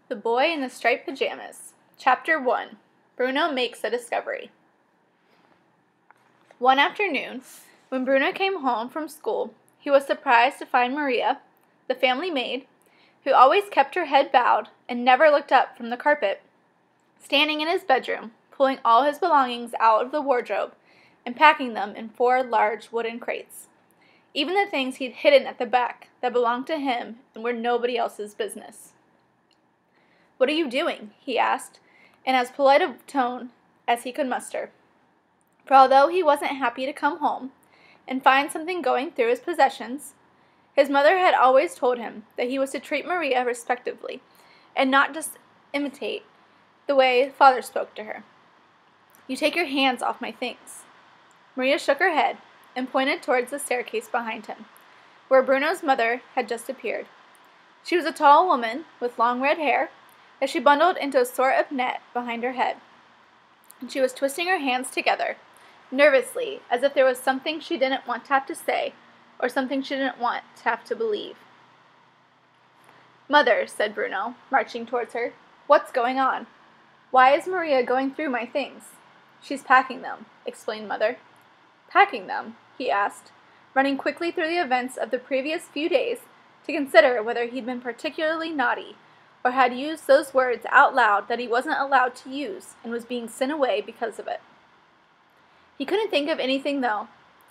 The Boy in the Striped Pajamas. Chapter 1. Bruno Makes a Discovery. One afternoon, when Bruno came home from school, he was surprised to find Maria, the family maid, who always kept her head bowed and never looked up from the carpet, standing in his bedroom, pulling all his belongings out of the wardrobe and packing them in 4 large wooden crates, even the things he'd hidden at the back that belonged to him and were nobody else's business. "What are you doing?" he asked, in as polite a tone as he could muster. For although he wasn't happy to come home and find something going through his possessions, his mother had always told him that he was to treat Maria respectfully and not just imitate the way father spoke to her. "You take your hands off my things." Maria shook her head and pointed towards the staircase behind him, where Bruno's mother had just appeared. She was a tall woman with long red hair that she bundled into a sort of net behind her head, and she was twisting her hands together, nervously, as if there was something she didn't want to have to say, or something she didn't want to have to believe. "Mother," said Bruno, marching towards her, "what's going on? Why is Maria going through my things?" "She's packing them," explained Mother. "Packing them?" he asked, running quickly through the events of the previous few days to consider whether he'd been particularly naughty, or had used those words out loud that he wasn't allowed to use and was being sent away because of it. He couldn't think of anything, though.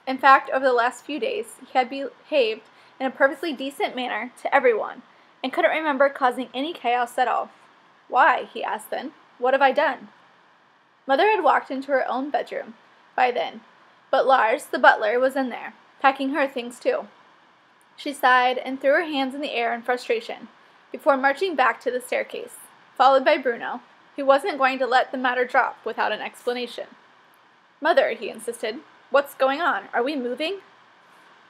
In fact, over the last few days, he had behaved in a perfectly decent manner to everyone, and couldn't remember causing any chaos at all. "Why?" he asked then. "What have I done?" Mother had walked into her own bedroom by then, but Lars, the butler, was in there, packing her things too. She sighed and threw her hands in the air in frustration, before marching back to the staircase, followed by Bruno, who wasn't going to let the matter drop without an explanation. "Mother," he insisted, "what's going on? Are we moving?"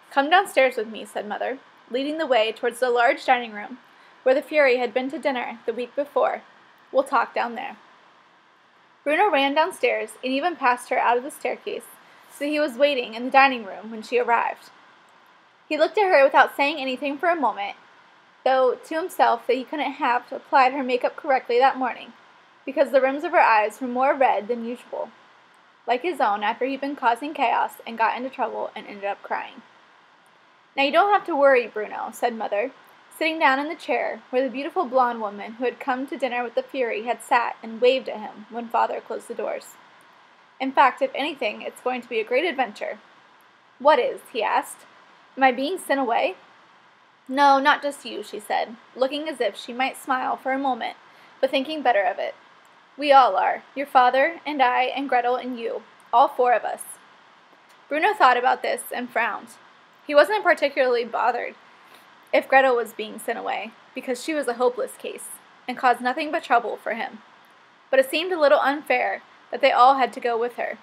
"Come downstairs with me," said Mother, leading the way towards the large dining room, where the Fury had been to dinner the week before. "We'll talk down there." Bruno ran downstairs and even passed her out of the staircase, so he was waiting in the dining room when she arrived. He looked at her without saying anything for a moment, though to himself that he couldn't have applied her makeup correctly that morning, because the rims of her eyes were more red than usual, like his own after he'd been causing chaos and got into trouble and ended up crying. "Now you don't have to worry, Bruno," said Mother, sitting down in the chair where the beautiful blonde woman who had come to dinner with the Fury had sat and waved at him when Father closed the doors. "In fact, if anything, it's going to be a great adventure." "What is?" he asked. "Am I being sent away?" "No, not just you," she said, looking as if she might smile for a moment, but thinking better of it. "We all are, your father and I and Gretel and you, all 4 of us." Bruno thought about this and frowned. He wasn't particularly bothered if Gretel was being sent away, because she was a hopeless case, and caused nothing but trouble for him. But it seemed a little unfair that they all had to go with her.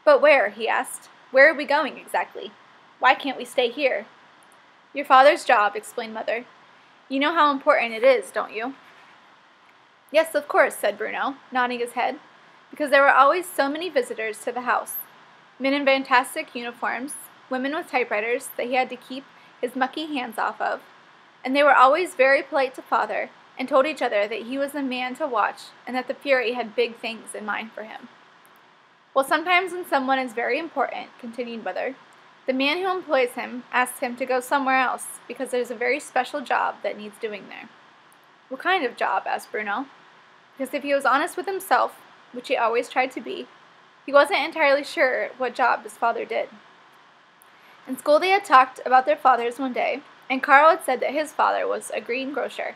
"But where?" he asked. "Where are we going exactly? Why can't we stay here?" "Your father's job," explained Mother. "You know how important it is, don't you?" "Yes, of course," said Bruno, nodding his head, because there were always so many visitors to the house. Men in fantastic uniforms, women with typewriters that he had to keep his mucky hands off of, and they were always very polite to Father and told each other that he was the man to watch and that the Fury had big things in mind for him. "Well, sometimes when someone is very important," continued Mother, "the man who employs him asks him to go somewhere else because there's a very special job that needs doing there." "What kind of job?" asked Bruno, because if he was honest with himself, which he always tried to be, he wasn't entirely sure what job his father did. In school they had talked about their fathers one day, and Carl had said that his father was a greengrocer,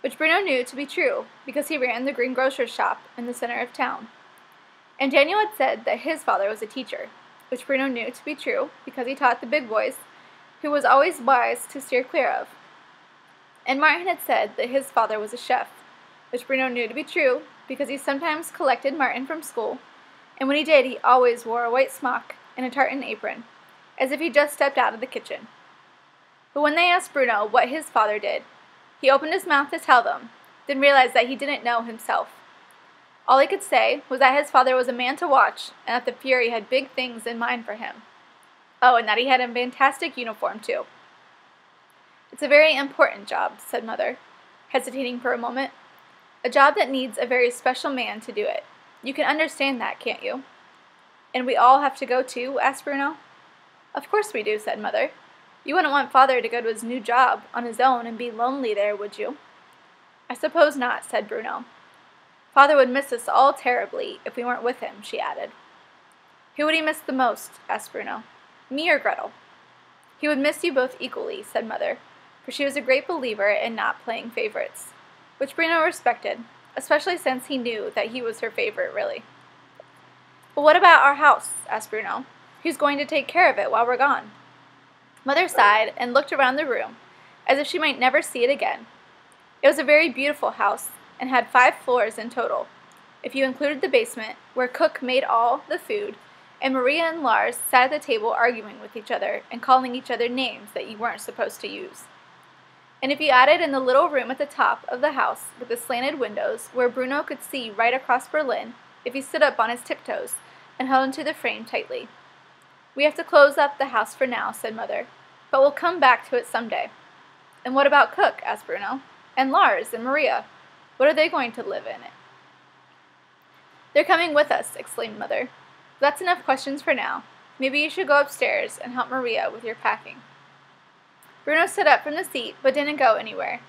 which Bruno knew to be true because he ran the greengrocer's shop in the center of town. And Daniel had said that his father was a teacher, which Bruno knew to be true because he taught the big boys, who was always wise to steer clear of. And Martin had said that his father was a chef, which Bruno knew to be true because he sometimes collected Martin from school, and when he did, he always wore a white smock and a tartan apron, as if he just stepped out of the kitchen. But when they asked Bruno what his father did, he opened his mouth to tell them, then realized that he didn't know himself. All he could say was that his father was a man to watch, and that the Fury had big things in mind for him. Oh, and that he had a fantastic uniform, too. "It's a very important job," said Mother, hesitating for a moment. A job that needs a very special man to do it. You can understand that, can't you?" "And we all have to go too?" asked Bruno. "Of course we do," said Mother. "You wouldn't want Father to go to his new job on his own and be lonely there, would you?" "I suppose not," said Bruno. "Father would miss us all terribly if we weren't with him," she added. "Who would he miss the most?" asked Bruno. "Me or Gretel?" "He would miss you both equally," said Mother, for she was a great believer in not playing favorites, which Bruno respected, especially since he knew that he was her favorite, really. "But what about our house?" asked Bruno. "Who's going to take care of it while we're gone?" Mother sighed and looked around the room, as if she might never see it again. It was a very beautiful house, and had 5 floors in total, if you included the basement, where Cook made all the food, and Maria and Lars sat at the table arguing with each other and calling each other names that you weren't supposed to use. And if you added in the little room at the top of the house with the slanted windows, where Bruno could see right across Berlin if he stood up on his tiptoes and held onto the frame tightly. "We have to close up the house for now," said Mother, "but we'll come back to it someday." "And what about Cook?" asked Bruno. "And Lars and Maria? What are they going to live in it?" "They're coming with us," exclaimed Mother. "That's enough questions for now. Maybe you should go upstairs and help Maria with your packing." Bruno stood up from the seat, but didn't go anywhere.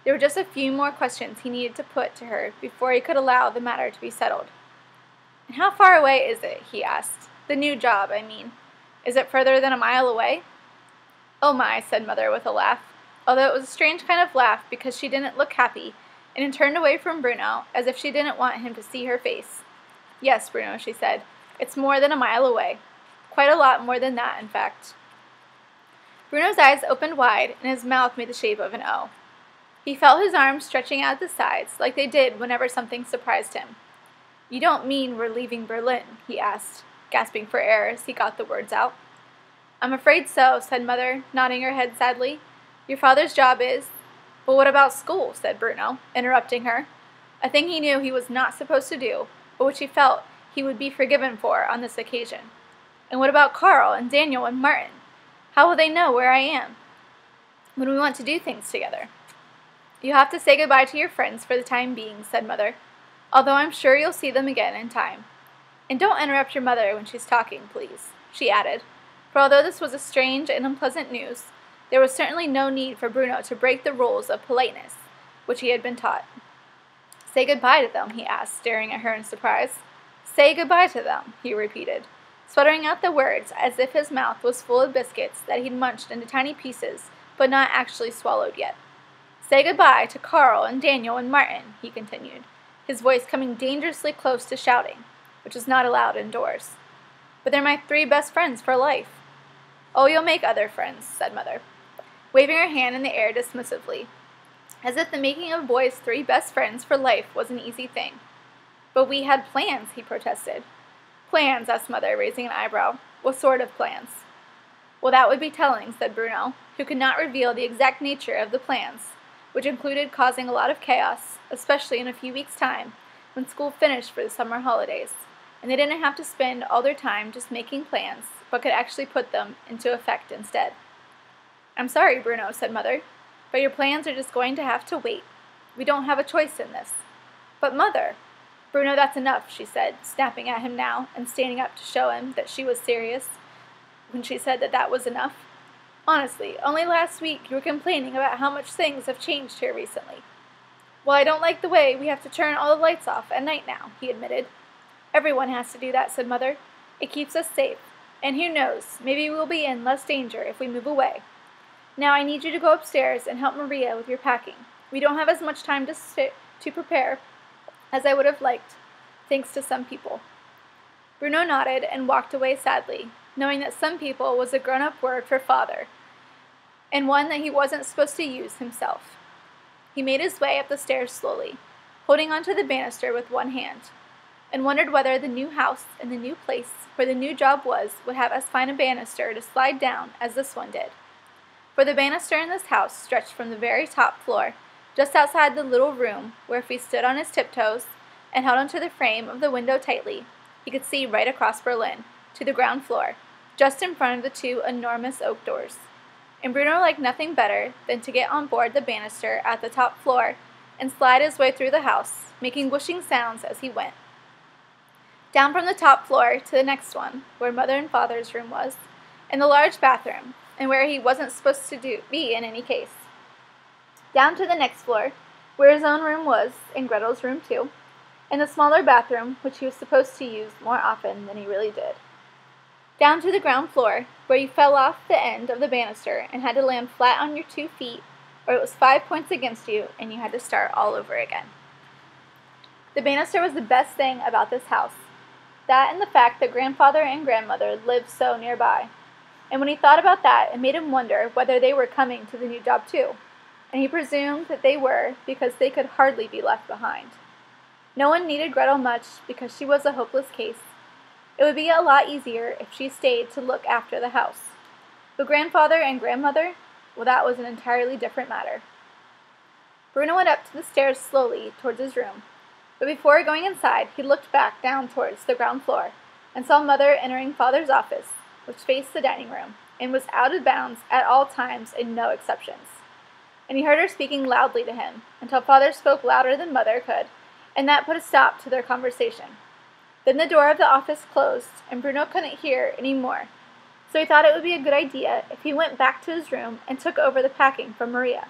There were just a few more questions he needed to put to her before he could allow the matter to be settled. "And how far away is it?" he asked. "The new job, I mean. Is it further than a mile away?" "Oh my," said Mother with a laugh, although it was a strange kind of laugh because she didn't look happy, and it turned away from Bruno as if she didn't want him to see her face. "Yes, Bruno," she said. "It's more than a mile away. Quite a lot more than that, in fact." Bruno's eyes opened wide, and his mouth made the shape of an O. He felt his arms stretching out the sides, like they did whenever something surprised him. "You don't mean we're leaving Berlin?" he asked, gasping for air as he got the words out. "I'm afraid so," said Mother, nodding her head sadly. "Your father's job is—" "But what about school?" said Bruno, interrupting her, a thing he knew he was not supposed to do, but which he felt he would be forgiven for on this occasion. "And what about Carl and Daniel and Martin? How will they know where I am when we want to do things together?" "You have to say goodbye to your friends for the time being," said Mother, "although I'm sure you'll see them again in time. And don't interrupt your mother when she's talking, please," she added, for although this was a strange and unpleasant news, there was certainly no need for Bruno to break the rules of politeness which he had been taught. "Say goodbye to them?" he asked, staring at her in surprise. "Say goodbye to them," he repeated, sputtering out the words as if his mouth was full of biscuits that he'd munched into tiny pieces but not actually swallowed yet. "Say goodbye to Carl and Daniel and Martin," he continued, his voice coming dangerously close to shouting, which was not allowed indoors. "But they're my 3 best friends for life." "Oh, you'll make other friends," said Mother, waving her hand in the air dismissively, as if the making of boys 3 best friends for life was an easy thing. "But we had plans," he protested. "Plans?" asked Mother, raising an eyebrow. "What sort of plans?" "Well, that would be telling," said Bruno, who could not reveal the exact nature of the plans, which included causing a lot of chaos, especially in a few weeks' time, when school finished for the summer holidays, and they didn't have to spend all their time just making plans, but could actually put them into effect instead. "I'm sorry, Bruno," said Mother, "but your plans are just going to have to wait. We don't have a choice in this." "But, Mother—" "Bruno, that's enough," she said, snapping at him now and standing up to show him that she was serious when she said that was enough. "Honestly, only last week you were complaining about how much things have changed here recently." "Well, I don't like the way we have to turn all the lights off at night now," he admitted. "Everyone has to do that," said Mother. "It keeps us safe, and who knows, maybe we'll be in less danger if we move away. Now I need you to go upstairs and help Maria with your packing. We don't have as much time to prepare as I would have liked, thanks to some people." Bruno nodded and walked away sadly, knowing that "some people" was a grown-up word for father, and one that he wasn't supposed to use himself. He made his way up the stairs slowly, holding onto the banister with one hand, and wondered whether the new house and the new place where the new job was would have as fine a banister to slide down as this one did. For the banister in this house stretched from the very top floor, just outside the little room, where if he stood on his tiptoes and held onto the frame of the window tightly, he could see right across Berlin, to the ground floor, just in front of the 2 enormous oak doors. And Bruno liked nothing better than to get on board the banister at the top floor and slide his way through the house, making whooshing sounds as he went. Down from the top floor to the next one, where Mother and Father's room was, and the large bathroom, and where he wasn't supposed to be in any case. Down to the next floor, where his own room was, and Gretel's room too, and the smaller bathroom, which he was supposed to use more often than he really did. Down to the ground floor, where you fell off the end of the banister and had to land flat on your 2 feet, or it was 5 points against you and you had to start all over again. The banister was the best thing about this house. That and the fact that grandfather and grandmother lived so nearby. And when he thought about that, it made him wonder whether they were coming to the new job too. And he presumed that they were because they could hardly be left behind. No one needed Gretel much because she was a hopeless case. It would be a lot easier if she stayed to look after the house. But grandfather and grandmother, well, that was an entirely different matter. Bruno went up to the stairs slowly towards his room, but before going inside, he looked back down towards the ground floor and saw Mother entering Father's office, which faced the dining room, and was out of bounds at all times and no exceptions. And he heard her speaking loudly to him, until Father spoke louder than Mother could, and that put a stop to their conversation. Then the door of the office closed, and Bruno couldn't hear any more, so he thought it would be a good idea if he went back to his room and took over the packing from Maria,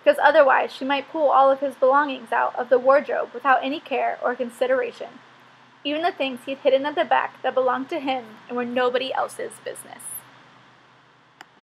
because otherwise she might pull all of his belongings out of the wardrobe without any care or consideration, even the things he'd hidden at the back that belonged to him and were nobody else's business.